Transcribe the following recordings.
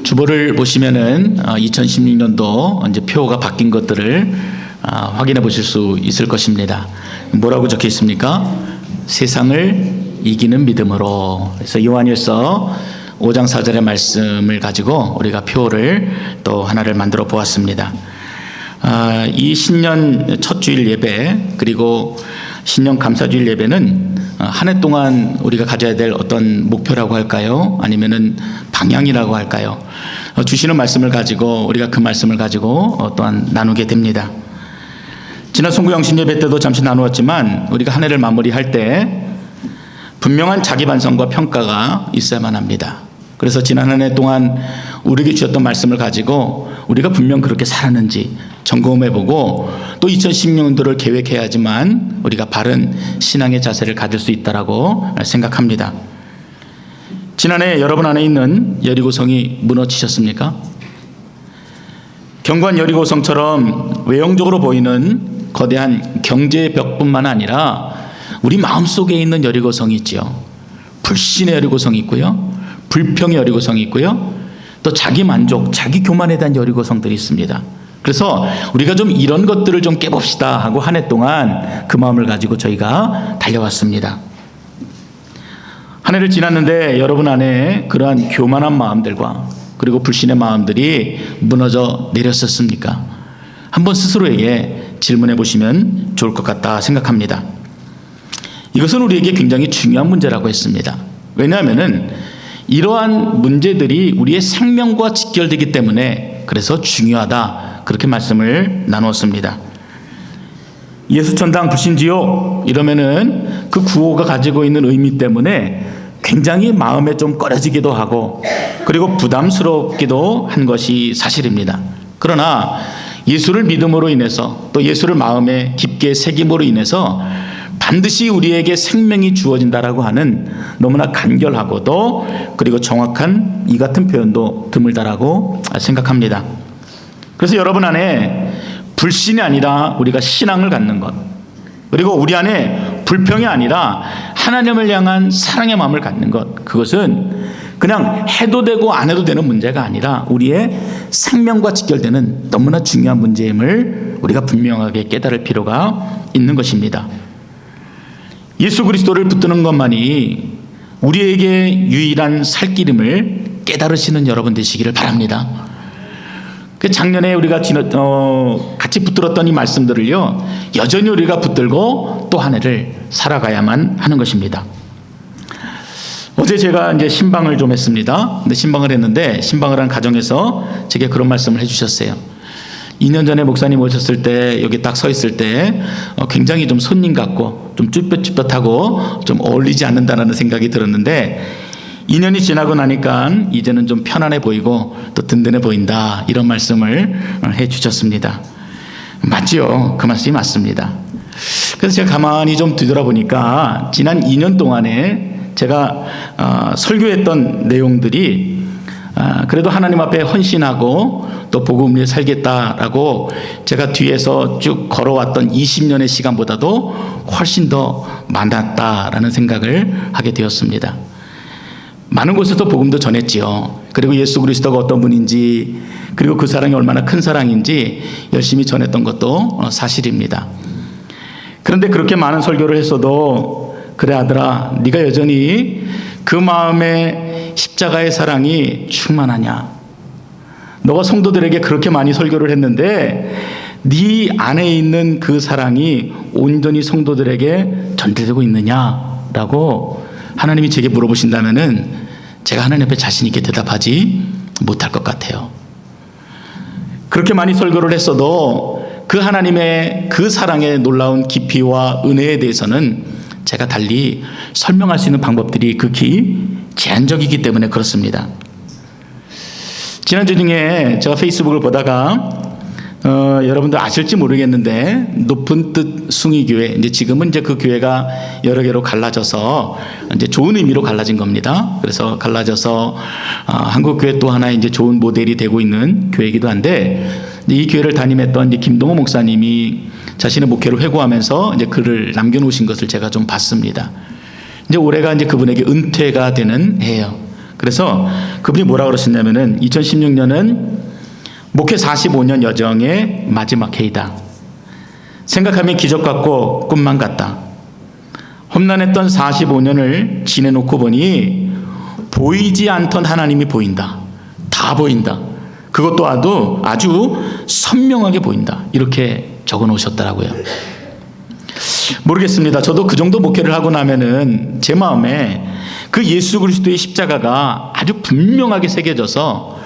주보를 보시면은 2016년도 이제 표가 바뀐 것들을 확인해 보실 수 있을 것입니다. 뭐라고 적혀 있습니까? 세상을 이기는 믿음으로. 그래서 요한일서 5장 4절의 말씀을 가지고 우리가 표를 또 하나를 만들어 보았습니다. 이 신년 첫 주일 예배 그리고 신년 감사주일 예배는 한 해 동안 우리가 가져야 될 어떤 목표라고 할까요? 아니면은 방향이라고 할까요? 주시는 말씀을 가지고 우리가 그 말씀을 가지고 또한 나누게 됩니다. 지난 송구영신 예배 때도 잠시 나누었지만 우리가 한 해를 마무리할 때 분명한 자기 반성과 평가가 있어야만 합니다. 그래서 지난 한 해 동안 우리에게 주셨던 말씀을 가지고 우리가 분명 그렇게 살았는지 점검해보고 또 2016년도를 계획해야지만 우리가 바른 신앙의 자세를 가질 수 있다라고 생각합니다. 지난해 여러분 안에 있는 여리고성이 무너지셨습니까? 견고한 여리고성처럼 외형적으로 보이는 거대한 경제의 벽뿐만 아니라 우리 마음속에 있는 여리고성이 있지요. 불신의 여리고성이 있고요. 불평의 여리고성이 있고요. 또 자기 만족, 자기 교만에 대한 여리고성들이 있습니다. 그래서 우리가 좀 이런 것들을 좀 깨봅시다 하고 한 해 동안 그 마음을 가지고 저희가 달려왔습니다. 한 해를 지났는데 여러분 안에 그러한 교만한 마음들과 그리고 불신의 마음들이 무너져 내렸었습니까? 한번 스스로에게 질문해 보시면 좋을 것 같다 생각합니다. 이것은 우리에게 굉장히 중요한 문제라고 했습니다. 왜냐하면은 이러한 문제들이 우리의 생명과 직결되기 때문에 그래서 중요하다 그렇게 말씀을 나누었습니다. 예수천당 불신지요 이러면은 그 구호가 가지고 있는 의미 때문에 굉장히 마음에 좀 꺼려지기도 하고 그리고 부담스럽기도 한 것이 사실입니다. 그러나 예수를 믿음으로 인해서 또 예수를 마음에 깊게 새김으로 인해서 반드시 우리에게 생명이 주어진다라고 하는 너무나 간결하고도 그리고 정확한 이 같은 표현도 드물다라고 생각합니다. 그래서 여러분 안에 불신이 아니라 우리가 신앙을 갖는 것 그리고 우리 안에 불평이 아니라 하나님을 향한 사랑의 마음을 갖는 것 그것은 그냥 해도 되고 안 해도 되는 문제가 아니라 우리의 생명과 직결되는 너무나 중요한 문제임을 우리가 분명하게 깨달을 필요가 있는 것입니다. 예수 그리스도를 붙드는 것만이 우리에게 유일한 살 길임을 깨달으시는 여러분 되시기를 바랍니다. 작년에 우리가 같이 붙들었던 이 말씀들을요 여전히 우리가 붙들고 또 한 해를 살아가야만 하는 것입니다. 어제 제가 이제 신방을 좀 했습니다. 근데 신방을 했는데 신방을 한 가정에서 제게 그런 말씀을 해주셨어요. 2년 전에 목사님 오셨을 때 여기 딱 서 있을 때 굉장히 좀 손님 같고 좀 쭈뼛쭈뼛하고 좀 어울리지 않는다는 생각이 들었는데 2년이 지나고 나니까 이제는 좀 편안해 보이고 또 든든해 보인다 이런 말씀을 해 주셨습니다. 맞지요? 그 말씀이 맞습니다. 그래서 제가 가만히 좀 뒤돌아보니까 지난 2년 동안에 제가 설교했던 내용들이 그래도 하나님 앞에 헌신하고 또 복음을 위해 살겠다라고 제가 뒤에서 쭉 걸어왔던 20년의 시간보다도 훨씬 더 많았다라는 생각을 하게 되었습니다. 많은 곳에서 복음도 전했지요. 그리고 예수 그리스도가 어떤 분인지 그리고 그 사랑이 얼마나 큰 사랑인지 열심히 전했던 것도 사실입니다. 그런데 그렇게 많은 설교를 했어도 그래 아들아 네가 여전히 그 마음에 십자가의 사랑이 충만하냐? 너가 성도들에게 그렇게 많이 설교를 했는데 네 안에 있는 그 사랑이 온전히 성도들에게 전달되고 있느냐라고 하나님이 제게 물어보신다면은 제가 하나님 앞에 자신 있게 대답하지 못할 것 같아요. 그렇게 많이 설교를 했어도 그 하나님의 그 사랑의 놀라운 깊이와 은혜에 대해서는 제가 달리 설명할 수 있는 방법들이 극히 제한적이기 때문에 그렇습니다. 지난주 중에 제가 페이스북을 보다가 여러분들 아실지 모르겠는데 높은 뜻 숭이교회 이제 지금은 이제 그 교회가 여러 개로 갈라져서 이제 좋은 의미로 갈라진 겁니다. 그래서 갈라져서 한국 교회 또 하나 이제 좋은 모델이 되고 있는 교회이기도 한데 이 교회를 담임했던 이제 김동호 목사님이 자신의 목회를 회고하면서 이제 글을 남겨놓으신 것을 제가 좀 봤습니다. 이제 올해가 이제 그분에게 은퇴가 되는 해예요. 그래서 그분이 뭐라 그러셨냐면은 2016년은 목회 45년 여정의 마지막 해이다. 생각하면 기적 같고 꿈만 같다. 험난했던 45년을 지내놓고 보니 보이지 않던 하나님이 보인다. 다 보인다. 그것도 아주 선명하게 보인다. 이렇게 적어 놓으셨더라고요. 모르겠습니다. 저도 그 정도 목회를 하고 나면은 제 마음에 그 예수 그리스도의 십자가가 아주 분명하게 새겨져서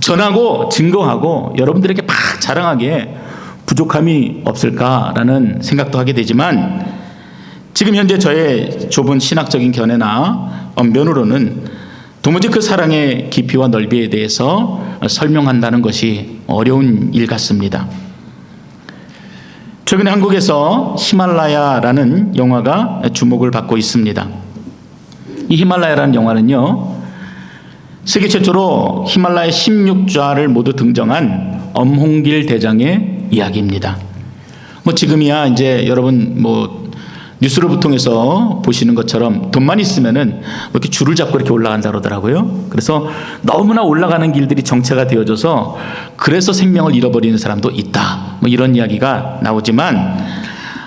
전하고 증거하고 여러분들에게 막 자랑하기에 부족함이 없을까라는 생각도 하게 되지만, 지금 현재 저의 좁은 신학적인 견해나 면으로는 도무지 그 사랑의 깊이와 넓이에 대해서 설명한다는 것이 어려운 일 같습니다. 최근에 한국에서 히말라야라는 영화가 주목을 받고 있습니다. 이 히말라야라는 영화는요, 세계 최초로 히말라야 16좌를 모두 등정한 엄홍길 대장의 이야기입니다. 지금이야 이제 여러분 뉴스를 통해서 보시는 것처럼 돈만 있으면은 이렇게 줄을 잡고 이렇게 올라간다 그러더라고요. 그래서 너무나 올라가는 길들이 정체가 되어져서 그래서 생명을 잃어버리는 사람도 있다. 이런 이야기가 나오지만,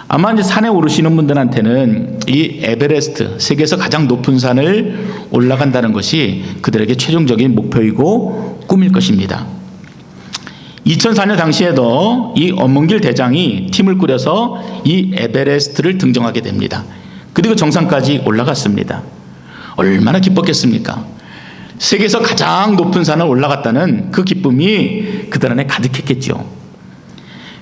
아마 이제 산에 오르시는 분들한테는 이 에베레스트, 세계에서 가장 높은 산을 올라간다는 것이 그들에게 최종적인 목표이고 꿈일 것입니다. 2004년 당시에도 이 엄몽길 대장이 팀을 꾸려서 이 에베레스트를 등정하게 됩니다. 그리고 정상까지 올라갔습니다. 얼마나 기뻤겠습니까? 세계에서 가장 높은 산을 올라갔다는 그 기쁨이 그들 안에 가득했겠죠.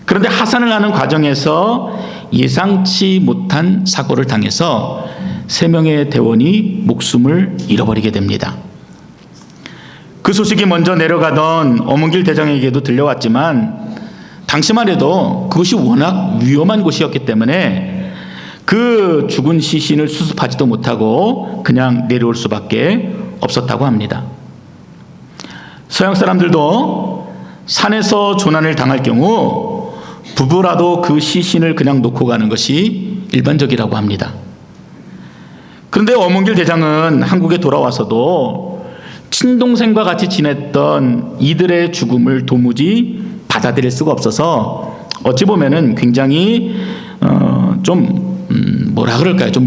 그런데 하산을 하는 과정에서 예상치 못한 사고를 당해서 3명의 대원이 목숨을 잃어버리게 됩니다. 그 소식이 먼저 내려가던 엄몽길 대장에게도 들려왔지만, 당시만 해도 그것이 워낙 위험한 곳이었기 때문에 그 죽은 시신을 수습하지도 못하고 그냥 내려올 수밖에 없었다고 합니다. 서양 사람들도 산에서 조난을 당할 경우 부부라도 그 시신을 그냥 놓고 가는 것이 일반적이라고 합니다. 그런데 엄몽길 대장은 한국에 돌아와서도 친동생과 같이 지냈던 이들의 죽음을 도무지 받아들일 수가 없어서 어찌 보면은 굉장히 좀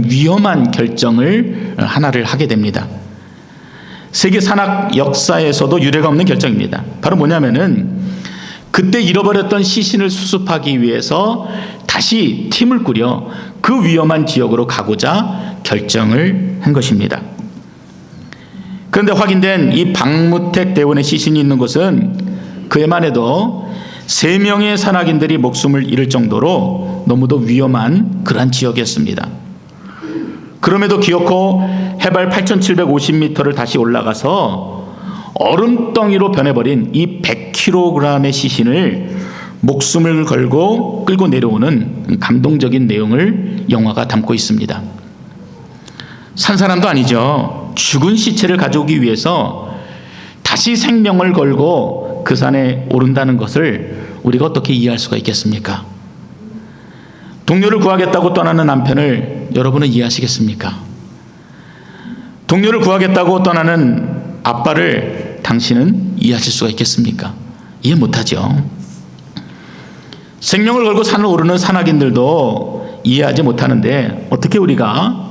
위험한 결정을 하나를 하게 됩니다. 세계 산악 역사에서도 유례가 없는 결정입니다. 바로 뭐냐면은 그때 잃어버렸던 시신을 수습하기 위해서 다시 팀을 꾸려 그 위험한 지역으로 가고자 결정을 한 것입니다. 그런데 확인된 이 박무택 대원의 시신이 있는 곳은 그에만 해도 3명의 산악인들이 목숨을 잃을 정도로 너무도 위험한 그러한 지역이었습니다. 그럼에도 기어코 해발 8,750m를 다시 올라가서 얼음덩이로 변해버린 이 100kg의 시신을 목숨을 걸고 끌고 내려오는 감동적인 내용을 영화가 담고 있습니다. 산 사람도 아니죠. 죽은 시체를 가져오기 위해서 다시 생명을 걸고 그 산에 오른다는 것을 우리가 어떻게 이해할 수가 있겠습니까? 동료를 구하겠다고 떠나는 남편을 여러분은 이해하시겠습니까? 동료를 구하겠다고 떠나는 아빠를 당신은 이해하실 수가 있겠습니까? 이해 못하죠. 생명을 걸고 산을 오르는 산악인들도 이해하지 못하는데, 어떻게 우리가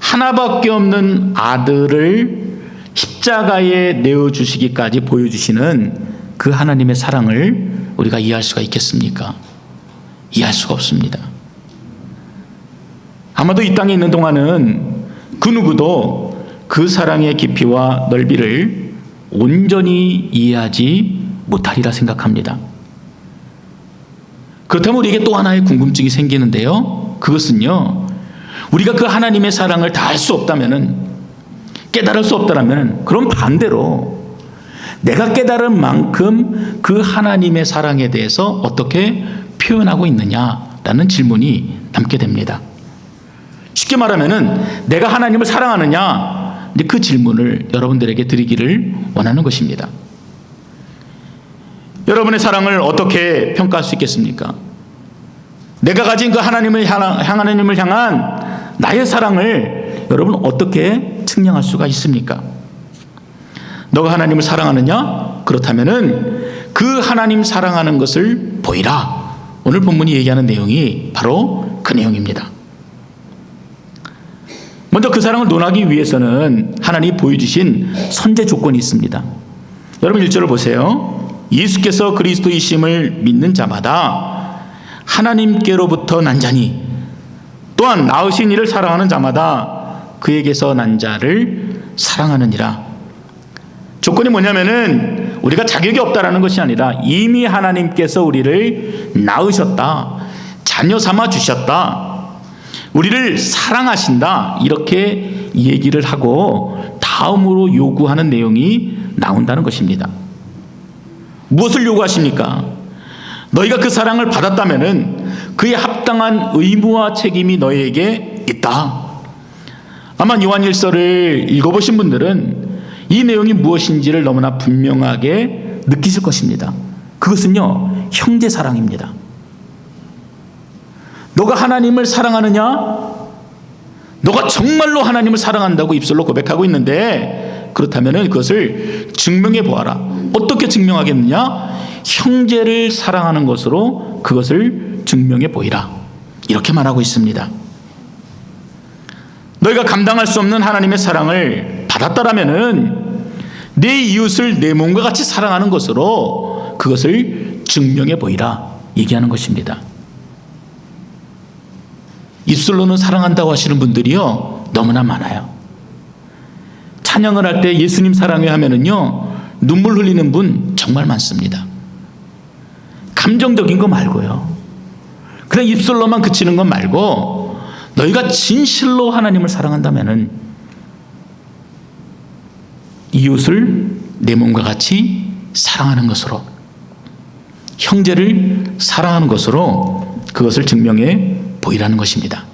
하나밖에 없는 아들을 십자가에 내어주시기까지 보여주시는 그 하나님의 사랑을 우리가 이해할 수가 있겠습니까? 이해할 수가 없습니다. 아마도 이 땅에 있는 동안은 그 누구도 그 사랑의 깊이와 넓이를 온전히 이해하지 못하리라 생각합니다. 그렇다면 우리에게 또 하나의 궁금증이 생기는데요. 그것은요, 우리가 그 하나님의 사랑을 다 알 수 없다면은, 깨달을 수 없다면, 그럼 반대로 내가 깨달은 만큼 그 하나님의 사랑에 대해서 어떻게 표현하고 있느냐라는 질문이 남게 됩니다. 쉽게 말하면은 내가 하나님을 사랑하느냐, 그 질문을 여러분들에게 드리기를 원하는 것입니다. 여러분의 사랑을 어떻게 평가할 수 있겠습니까? 내가 가진 그 하나님을 향한 나의 사랑을 여러분 어떻게 측량할 수가 있습니까? 너가 하나님을 사랑하느냐? 그렇다면은 그 하나님 사랑하는 것을 보이라. 오늘 본문이 얘기하는 내용이 바로 그 내용입니다. 먼저 그 사랑을 논하기 위해서는 하나님이 보여주신 선제 조건이 있습니다. 여러분 1절을 보세요. 예수께서 그리스도이심을 믿는 자마다 하나님께로부터 난 자니 또한 낳으신 이를 사랑하는 자마다 그에게서 난 자를 사랑하느니라. 조건이 뭐냐면은 우리가 자격이 없다라는 것이 아니라 이미 하나님께서 우리를 낳으셨다, 자녀 삼아 주셨다, 우리를 사랑하신다, 이렇게 얘기를 하고 다음으로 요구하는 내용이 나온다는 것입니다. 무엇을 요구하십니까? 너희가 그 사랑을 받았다면은 그에 합당한 의무와 책임이 너희에게 있다. 아마 요한 1서를 읽어보신 분들은 이 내용이 무엇인지를 너무나 분명하게 느끼실 것입니다. 그것은요, 형제 사랑입니다. 너가 하나님을 사랑하느냐? 너가 정말로 하나님을 사랑한다고 입술로 고백하고 있는데 그렇다면 그것을 증명해 보아라. 어떻게 증명하겠느냐? 형제를 사랑하는 것으로 그것을 증명해 보이라. 이렇게 말하고 있습니다. 너희가 감당할 수 없는 하나님의 사랑을 받았다라면은 내 이웃을 내 몸과 같이 사랑하는 것으로 그것을 증명해 보이라 얘기하는 것입니다. 입술로는 사랑한다고 하시는 분들이요 너무나 많아요. 찬양을 할 때 예수님 사랑해 하면은요 눈물 흘리는 분 정말 많습니다. 감정적인 거 말고요, 그냥 입술로만 그치는 것 말고 너희가 진실로 하나님을 사랑한다면은 이웃을 내 몸과 같이 사랑하는 것으로, 형제를 사랑하는 것으로 그것을 증명해 보이라는 것입니다.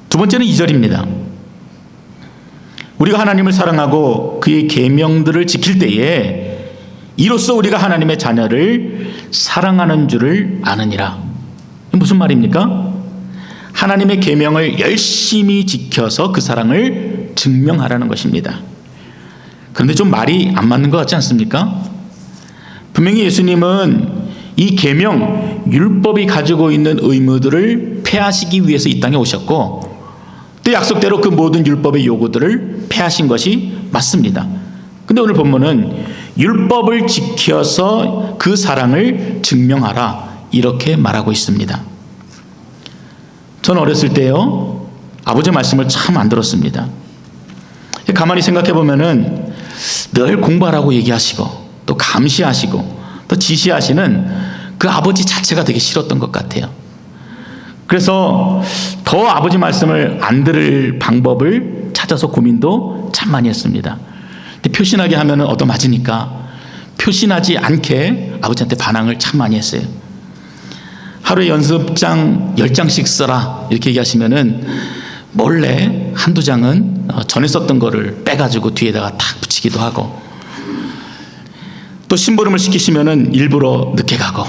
두 번째는 2절입니다. 우리가 하나님을 사랑하고 그의 계명들을 지킬 때에 이로써 우리가 하나님의 자녀를 사랑하는 줄을 아느니라. 무슨 말입니까? 하나님의 계명을 열심히 지켜서 그 사랑을 증명하라는 것입니다. 그런데 좀 말이 안 맞는 것 같지 않습니까? 분명히 예수님은 이 계명, 율법이 가지고 있는 의무들을 폐하시기 위해서 이 땅에 오셨고 또 약속대로 그 모든 율법의 요구들을 폐하신 것이 맞습니다. 근데 오늘 본문은 율법을 지켜서 그 사랑을 증명하라 이렇게 말하고 있습니다. 저는 어렸을 때요 아버지 말씀을 참 안 들었습니다. 가만히 생각해 보면은 늘 공부하라고 얘기하시고 또 감시하시고 또 지시하시는 그 아버지 자체가 되게 싫었던 것 같아요. 그래서 더 아버지 말씀을 안 들을 방법을 찾아서 고민도 참 많이 했습니다. 근데 표신하게 하면은 얻어맞으니까 표신하지 않게 아버지한테 반항을 참 많이 했어요. 하루에 연습장 10장씩 써라 이렇게 얘기하시면은 몰래 한두 장은 전에 썼던 거를 빼가지고 뒤에다가 탁 붙이기도 하고, 또 심부름을 시키시면은 일부러 늦게 가고,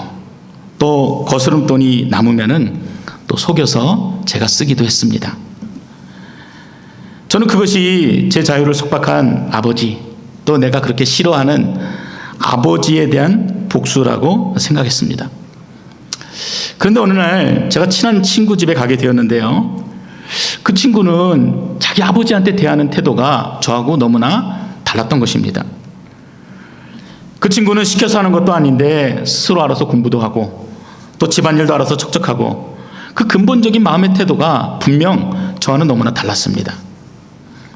또 거스름돈이 남으면은 또 속여서 제가 쓰기도 했습니다. 저는 그것이 제 자유를 속박한 아버지, 또 내가 그렇게 싫어하는 아버지에 대한 복수라고 생각했습니다. 그런데 어느 날 제가 친한 친구 집에 가게 되었는데요, 그 친구는 자기 아버지한테 대하는 태도가 저하고 너무나 달랐던 것입니다. 그 친구는 시켜서 하는 것도 아닌데 스스로 알아서 공부도 하고 또 집안일도 알아서 척척하고, 그 근본적인 마음의 태도가 분명 저와는 너무나 달랐습니다.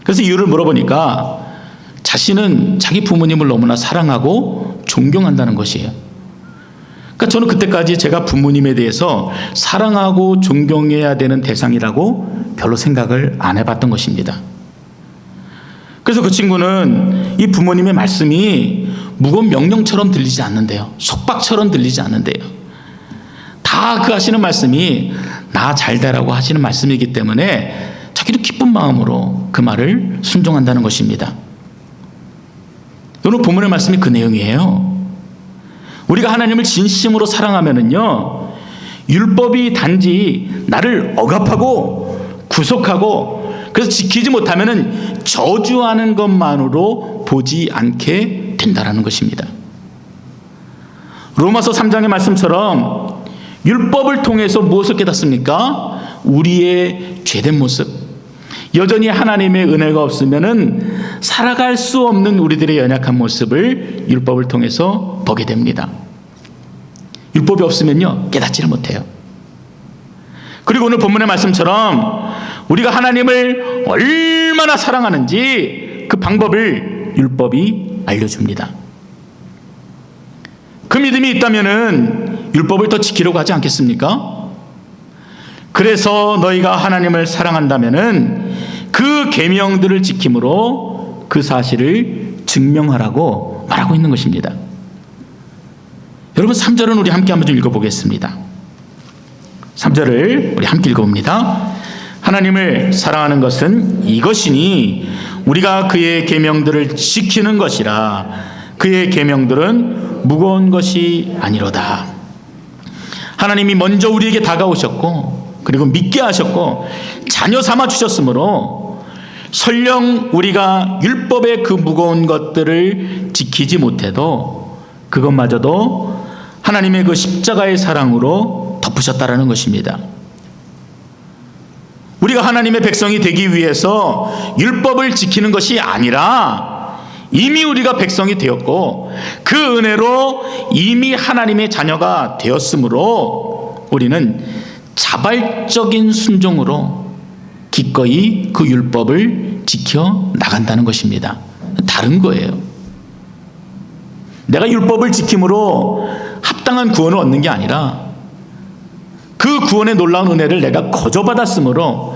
그래서 이유를 물어보니까 자신은 자기 부모님을 너무나 사랑하고 존경한다는 것이에요. 그러니까 저는 그때까지 제가 부모님에 대해서 사랑하고 존경해야 되는 대상이라고 별로 생각을 안 해봤던 것입니다. 그래서 그 친구는 이 부모님의 말씀이 무거운 명령처럼 들리지 않는데요, 속박처럼 들리지 않는데요, 다 그 하시는 말씀이 나 잘되라고 하시는 말씀이기 때문에 자기도 기쁜 마음으로 그 말을 순종한다는 것입니다. 오늘 본문의 말씀이 그 내용이에요. 우리가 하나님을 진심으로 사랑하면은요, 율법이 단지 나를 억압하고 구속하고 그래서 지키지 못하면은 저주하는 것만으로 보지 않게 된다라는 것입니다. 로마서 3장의 말씀처럼 율법을 통해서 무엇을 깨닫습니까? 우리의 죄된 모습, 여전히 하나님의 은혜가 없으면은 살아갈 수 없는 우리들의 연약한 모습을 율법을 통해서 보게 됩니다. 율법이 없으면요, 깨닫지를 못해요. 그리고 오늘 본문의 말씀처럼 우리가 하나님을 얼마나 사랑하는지 그 방법을 율법이 알려줍니다. 그 믿음이 있다면은 율법을 더 지키려고 하지 않겠습니까? 그래서 너희가 하나님을 사랑한다면은 그 계명들을 지킴으로 그 사실을 증명하라고 말하고 있는 것입니다. 여러분 3절은 우리 함께 한번 좀 읽어보겠습니다. 3절을 우리 함께 읽어봅니다. 하나님을 사랑하는 것은 이것이니 우리가 그의 계명들을 지키는 것이라. 그의 계명들은 무거운 것이 아니로다. 하나님이 먼저 우리에게 다가오셨고 그리고 믿게 하셨고 자녀 삼아 주셨으므로 설령 우리가 율법의 그 무거운 것들을 지키지 못해도 그것마저도 하나님의 그 십자가의 사랑으로 덮으셨다라는 것입니다. 우리가 하나님의 백성이 되기 위해서 율법을 지키는 것이 아니라 이미 우리가 백성이 되었고 그 은혜로 이미 하나님의 자녀가 되었으므로 우리는 자발적인 순종으로 기꺼이 그 율법을 지켜 나간다는 것입니다. 다른 거예요. 내가 율법을 지킴으로 합당한 구원을 얻는 게 아니라 그 구원의 놀라운 은혜를 내가 거저받았으므로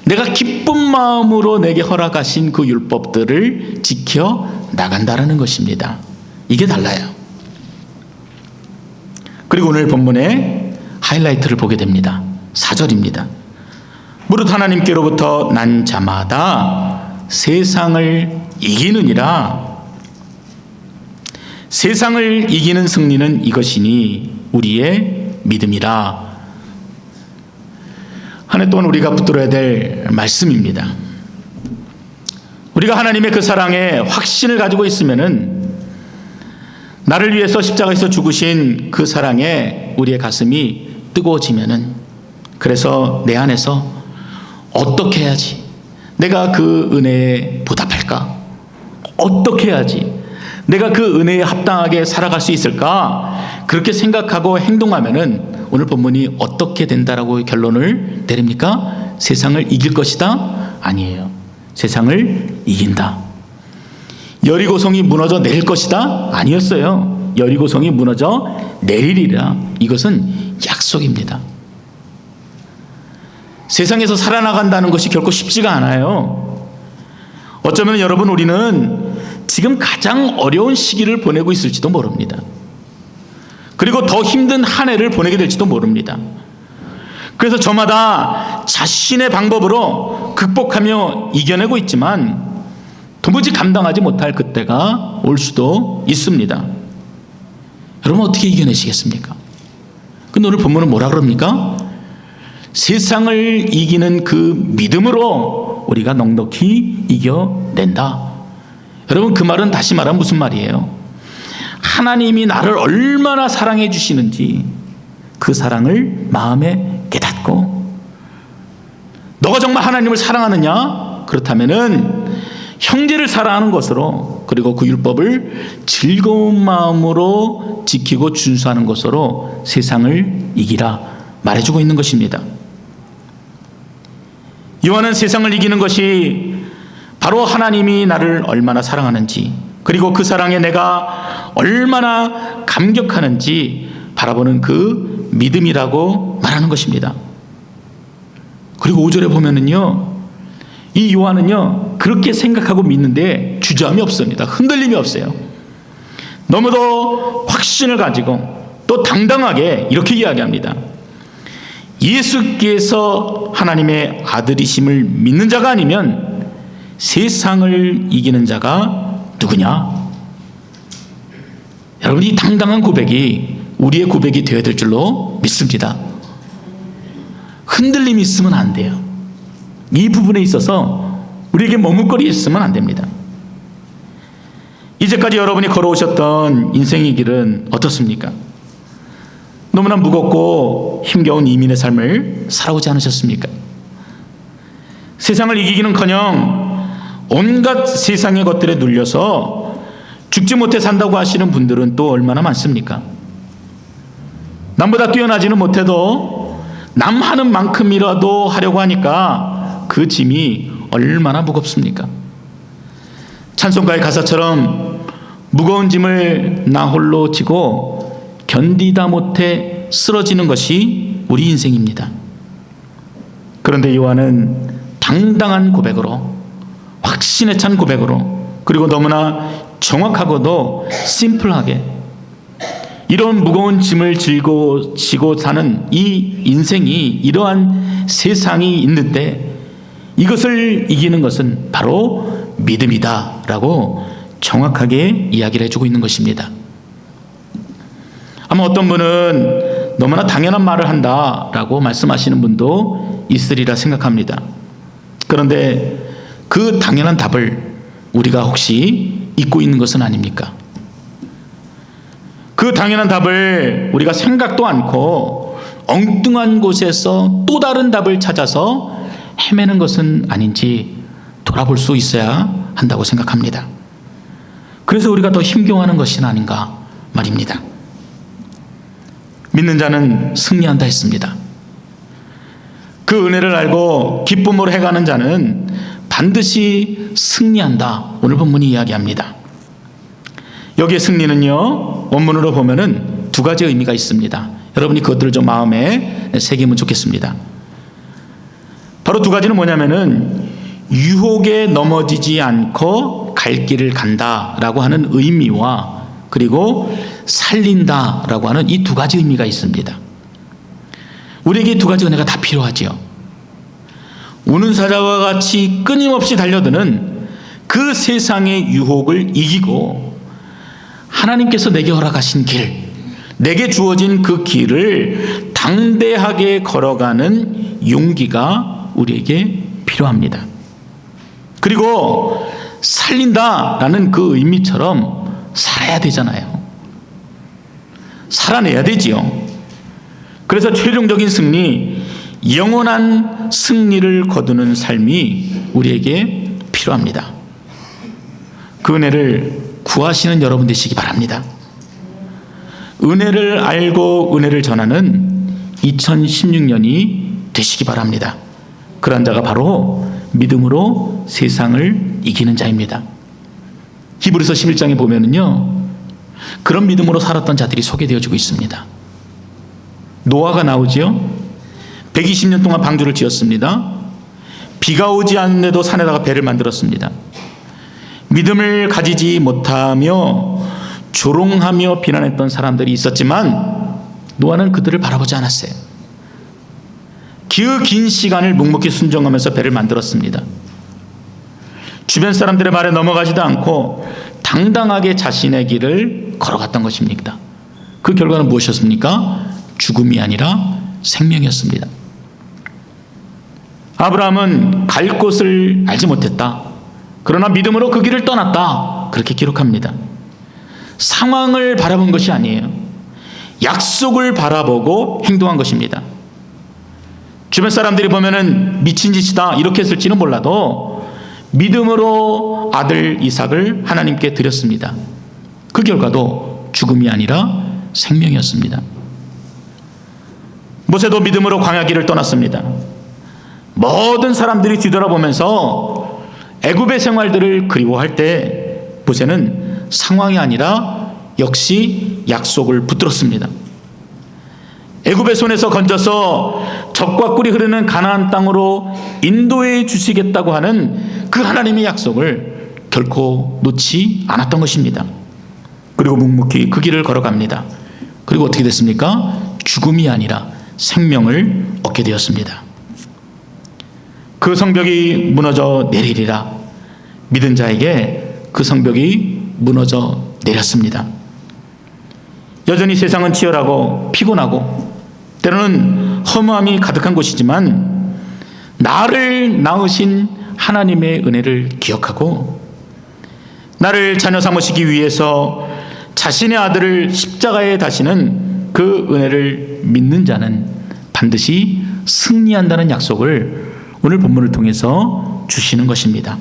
내가 기쁜 마음으로 내게 허락하신 그 율법들을 지켜 나간다라는 것입니다. 이게 달라요. 그리고 오늘 본문의 하이라이트를 보게 됩니다. 4절입니다. 무릇 하나님께로부터 난 자마다 세상을 이기느니라. 세상을 이기는 승리는 이것이니 우리의 믿음이라. 한 해 동안 우리가 붙들어야 될 말씀입니다. 우리가 하나님의 그 사랑에 확신을 가지고 있으면은 나를 위해서 십자가에서 죽으신 그 사랑에 우리의 가슴이 뜨거워지면은 그래서 내 안에서 어떻게 해야지 내가 그 은혜에 보답할까? 어떻게 해야지 내가 그 은혜에 합당하게 살아갈 수 있을까? 그렇게 생각하고 행동하면은 오늘 본문이 어떻게 된다라고 결론을 내립니까? 세상을 이길 것이다? 아니에요. 세상을 이긴다. 여리고성이 무너져 내릴 것이다? 아니었어요. 여리고성이 무너져 내리리라. 이것은 약속입니다. 세상에서 살아나간다는 것이 결코 쉽지가 않아요. 어쩌면 여러분 우리는 지금 가장 어려운 시기를 보내고 있을지도 모릅니다. 그리고 더 힘든 한 해를 보내게 될지도 모릅니다. 그래서 저마다 자신의 방법으로 극복하며 이겨내고 있지만 도무지 감당하지 못할 그때가 올 수도 있습니다. 여러분 어떻게 이겨내시겠습니까? 근데 오늘 본문은 뭐라 그럽니까? 세상을 이기는 그 믿음으로 우리가 넉넉히 이겨낸다. 여러분 그 말은 다시 말하면 무슨 말이에요? 하나님이 나를 얼마나 사랑해 주시는지 그 사랑을 마음에 깨닫고 너가 정말 하나님을 사랑하느냐? 그렇다면은 형제를 사랑하는 것으로 그리고 그 율법을 즐거운 마음으로 지키고 준수하는 것으로 세상을 이기라 말해주고 있는 것입니다. 요한은 세상을 이기는 것이 바로 하나님이 나를 얼마나 사랑하는지 그리고 그 사랑에 내가 얼마나 감격하는지 바라보는 그 믿음이라고 말하는 것입니다. 그리고 5절에 보면은요, 이 요한은요 그렇게 생각하고 믿는데 주저함이 없습니다. 흔들림이 없어요. 너무도 확신을 가지고 또 당당하게 이렇게 이야기합니다. 예수께서 하나님의 아들이심을 믿는 자가 아니면 세상을 이기는 자가 누구냐? 여러분 이 당당한 고백이 우리의 고백이 되어야 될 줄로 믿습니다. 흔들림이 있으면 안 돼요. 이 부분에 있어서 우리에게 머뭇거리 있으면 안 됩니다. 이제까지 여러분이 걸어오셨던 인생의 길은 어떻습니까? 너무나 무겁고 힘겨운 이민의 삶을 살아오지 않으셨습니까? 세상을 이기기는커녕 온갖 세상의 것들에 눌려서 죽지 못해 산다고 하시는 분들은 또 얼마나 많습니까? 남보다 뛰어나지는 못해도 남 하는 만큼이라도 하려고 하니까 그 짐이 얼마나 무겁습니까? 찬송가의 가사처럼 무거운 짐을 나 홀로 지고 견디다 못해 쓰러지는 것이 우리 인생입니다. 그런데 요한은 당당한 고백으로, 확신에 찬 고백으로, 그리고 너무나 정확하고도 심플하게 이런 무거운 짐을 지고 사는 이 인생이, 이러한 세상이 있는데 이것을 이기는 것은 바로 믿음이다 라고 정확하게 이야기를 해주고 있는 것입니다. 아마 어떤 분은 너무나 당연한 말을 한다라고 말씀하시는 분도 있으리라 생각합니다. 그런데 그 당연한 답을 우리가 혹시 잊고 있는 것은 아닙니까? 그 당연한 답을 우리가 생각도 않고 엉뚱한 곳에서 또 다른 답을 찾아서 헤매는 것은 아닌지 돌아볼 수 있어야 한다고 생각합니다. 그래서 우리가 더 힘겨워하는 것이 아닌가 말입니다. 믿는 자는 승리한다 했습니다. 그 은혜를 알고 기쁨으로 해가는 자는 반드시 승리한다. 오늘 본문이 이야기합니다. 여기에 승리는요, 원문으로 보면은 두 가지 의미가 있습니다. 여러분이 그것들을 좀 마음에 새기면 좋겠습니다. 바로 두 가지는 뭐냐면은 유혹에 넘어지지 않고 갈 길을 간다라고 하는 의미와, 그리고 살린다라고 하는 이 두 가지 의미가 있습니다. 우리에게 두 가지 은혜가 다 필요하지요. 우는 사자와 같이 끊임없이 달려드는 그 세상의 유혹을 이기고 하나님께서 내게 허락하신 길, 내게 주어진 그 길을 당대하게 걸어가는 용기가 우리에게 필요합니다. 그리고 살린다라는 그 의미처럼 살아야 되잖아요. 살아내야 되지요. 그래서 최종적인 승리, 영원한 승리를 거두는 삶이 우리에게 필요합니다. 그 은혜를 구하시는 여러분 되시기 바랍니다. 은혜를 알고 은혜를 전하는 2016년이 되시기 바랍니다. 그런 자가 바로 믿음으로 세상을 이기는 자입니다. 히브리서 11장에 보면은요, 그런 믿음으로 살았던 자들이 소개되어지고 있습니다. 노아가 나오지요. 120년 동안 방주를 지었습니다. 비가 오지 않는데도 산에다가 배를 만들었습니다. 믿음을 가지지 못하며 조롱하며 비난했던 사람들이 있었지만 노아는 그들을 바라보지 않았어요. 그 긴 시간을 묵묵히 순종하면서 배를 만들었습니다. 주변 사람들의 말에 넘어가지도 않고 당당하게 자신의 길을 걸어갔던 것입니다. 그 결과는 무엇이었습니까? 죽음이 아니라 생명이었습니다. 아브라함은 갈 곳을 알지 못했다. 그러나 믿음으로 그 길을 떠났다. 그렇게 기록합니다. 상황을 바라본 것이 아니에요. 약속을 바라보고 행동한 것입니다. 주변 사람들이 보면은 미친 짓이다 이렇게 했을지는 몰라도 믿음으로 아들 이삭을 하나님께 드렸습니다. 그 결과도 죽음이 아니라 생명이었습니다. 모세도 믿음으로 광야길을 떠났습니다. 모든 사람들이 뒤돌아보면서 애굽의 생활들을 그리워할 때 모세는 상황이 아니라 역시 약속을 붙들었습니다. 애굽의 손에서 건져서 젖과 꿀이 흐르는 가나안 땅으로 인도해 주시겠다고 하는 그 하나님의 약속을 결코 놓지 않았던 것입니다. 그리고 묵묵히 그 길을 걸어갑니다. 그리고 어떻게 됐습니까? 죽음이 아니라 생명을 얻게 되었습니다. 그 성벽이 무너져 내리리라. 믿은 자에게 그 성벽이 무너져 내렸습니다. 여전히 세상은 치열하고 피곤하고 때로는 허무함이 가득한 곳이지만 나를 낳으신 하나님의 은혜를 기억하고 나를 자녀 삼으시기 위해서 자신의 아들을 십자가에 다시는 그 은혜를 믿는 자는 반드시 승리한다는 약속을 오늘 본문을 통해서 주시는 것입니다.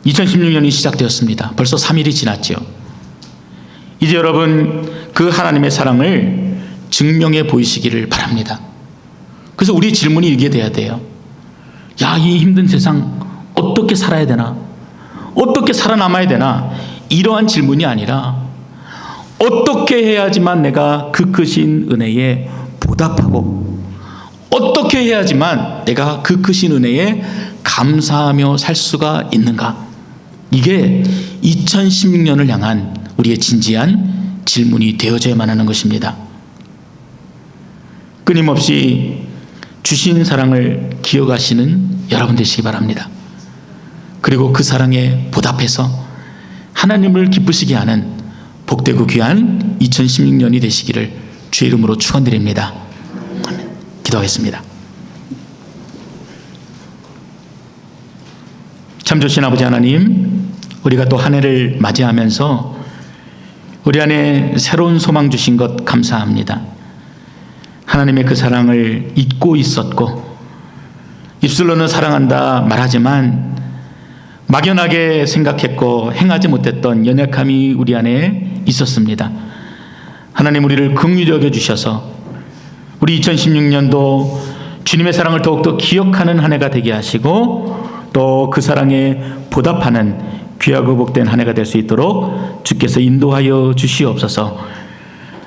2016년이 시작되었습니다. 벌써 3일이 지났죠. 이제 여러분 그 하나님의 사랑을 증명해 보이시기를 바랍니다. 그래서 우리 질문이 이게 돼야 돼요. 야, 이 힘든 세상 어떻게 살아야 되나? 어떻게 살아남아야 되나? 이러한 질문이 아니라 어떻게 해야지만 내가 그 크신 은혜에 보답하고 어떻게 해야지만 내가 그 크신 은혜에 감사하며 살 수가 있는가? 이게 2016년을 향한 우리의 진지한 질문이 되어져야만 하는 것입니다. 끊임없이 주신 사랑을 기억하시는 여러분 되시기 바랍니다. 그리고 그 사랑에 보답해서 하나님을 기쁘시게 하는 복되고 귀한 2016년이 되시기를 주의 이름으로 축원드립니다. 아멘. 기도하겠습니다. 참 좋으신 아버지 하나님, 우리가 또 한 해를 맞이하면서 우리 안에 새로운 소망 주신 것 감사합니다. 하나님의 그 사랑을 잊고 있었고 입술로는 사랑한다 말하지만 막연하게 생각했고 행하지 못했던 연약함이 우리 안에 있었습니다. 하나님, 우리를 긍휼히 여겨주셔서 우리 2016년도 주님의 사랑을 더욱더 기억하는 한 해가 되게 하시고 또 그 사랑에 보답하는 귀하고 복된 한 해가 될 수 있도록 주께서 인도하여 주시옵소서.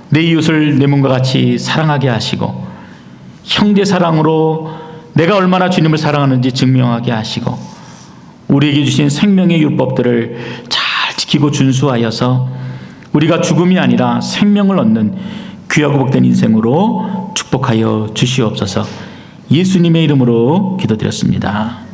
내 이웃을 내 몸과 같이 사랑하게 하시고 형제 사랑으로 내가 얼마나 주님을 사랑하는지 증명하게 하시고 우리에게 주신 생명의 율법들을 잘 지키고 준수하여서 우리가 죽음이 아니라 생명을 얻는 귀하고 복된 인생으로 축복하여 주시옵소서. 예수님의 이름으로 기도드렸습니다.